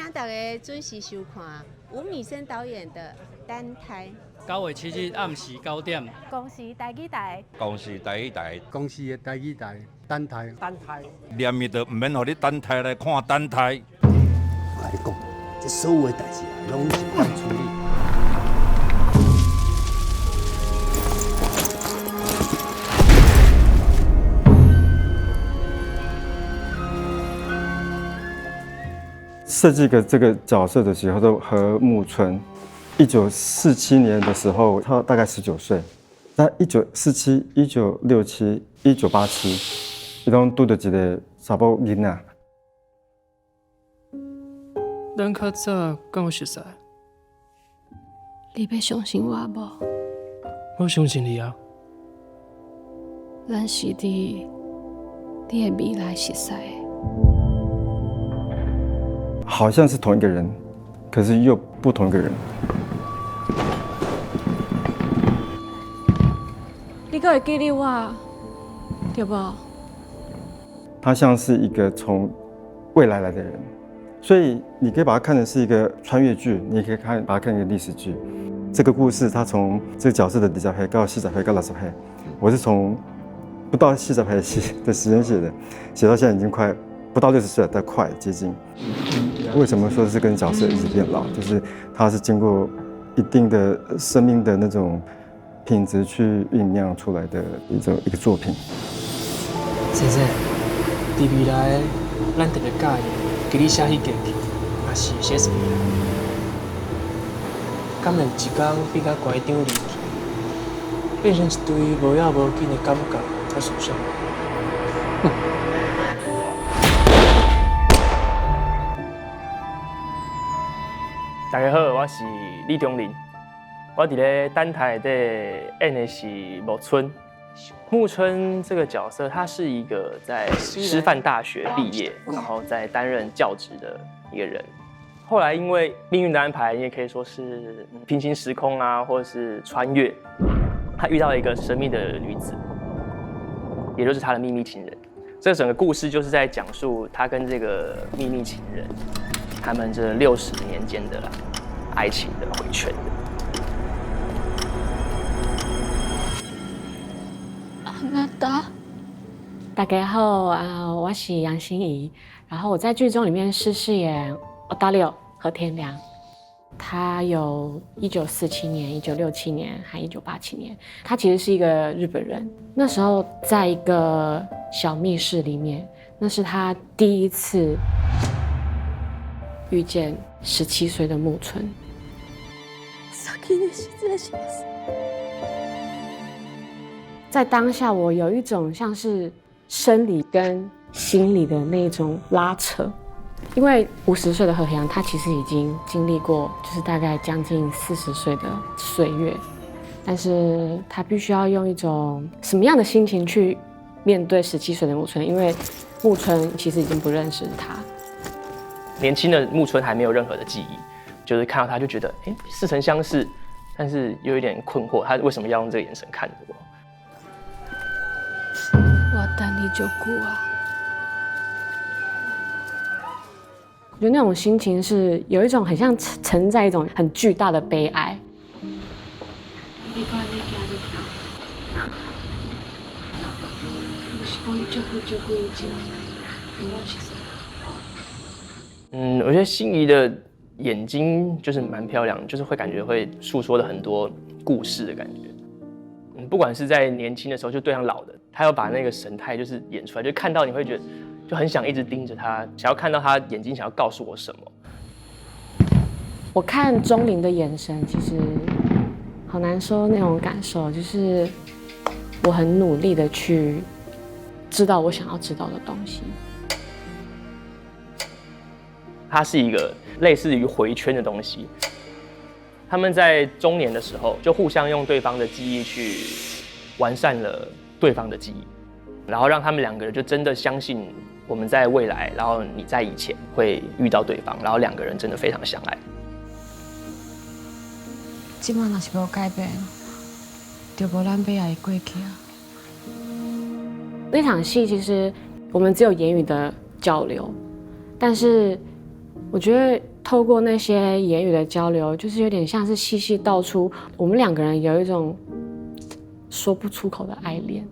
请大家准时收看吴敏生导演的《单胎》。9月7日暗时9点，公视台语台，公视台语台，公视的台语台，等待，单胎。连日就唔免互你等待来看等待。我跟你讲，这所有的代志拢是当处理。设计这个角色的时候，都和木村。1947年的时候，他大概19岁。那1947、1967、1987，伊拢拄着一个查某囡仔。咱较早敢有熟识？你要相信我无？我相信你啊。咱是伫你的未来熟识的。好像是同一个人，可是又不同一个人。你阁会记得我，对不？他像是一个从未来来的人，所以你可以把它看成是一个穿越剧，你也可以把它看成一个历史剧。这个故事，它从这个角色的20岁到40岁到60岁，我是从不到40岁的时间写的，写到现在已经快不到60岁了，但快接近。为什么说是跟角色一直变老？就是它是经过一定的生命的那种品质去酝酿出来的一个作品。先生，伫未来，咱特别介意给你写迄件去，也是写什么？敢能一天变甲乖张离去，变成一堆无要无紧的感觉，才受伤。大家好，我是李忠林。我伫咧单台内底演的是木村。木村这个角色，他是一个在师范大学毕业，然后在担任教职的一个人。后来因为命运的安排，你也可以说是平行时空啊，或者是穿越，他遇到了一个神秘的女子，也就是他的秘密情人。这整个故事就是在讲述他跟这个秘密情人，他们这60年间的爱情的回圈。那大家好啊，我是杨心怡，然后我在剧中里面饰演大六和田良。他有1947年、1967年和1987年。他其实是一个日本人，那时候在一个小密室里面，那是他第一次遇见17岁的木村。在当下，我有一种像是生理跟心理的那种拉扯，因为50岁的和田洋，他其实已经经历过，就是大概将近40岁的岁月，但是他必须要用一种什么样的心情去面对17岁的木村，因为木村其实已经不认识他。年轻的木村还没有任何的记忆，就是看到他就觉得，似曾相识，但是又有点困惑，他为什么要用这个眼神看着我？我等你就久啊！我觉得那种心情是有一种很像沉在一种很巨大的悲哀。我觉得心仪的眼睛就是蛮漂亮，就是会感觉会诉说了很多故事的感觉。不管是在年轻的时候就对上老的，他要把那个神态就是演出来，就看到你会觉得就很想一直盯着他，想要看到他眼睛想要告诉我什么。我看钟灵的眼神，其实好难说那种感受，就是我很努力的去知道我想要知道的东西。它是一个类似于回圈的东西。他们在中年的时候，就互相用对方的记忆去完善了对方的记忆，然后让他们两个人就真的相信我们在未来，然后你在以前会遇到对方，然后两个人真的非常相爱。今晚若是要改变，就无咱未来的过去啊。那场戏其实我们只有言语的交流，但是我觉得透过那些言语的交流，就是有点像是细细道出我们两个人有一种说不出口的爱恋。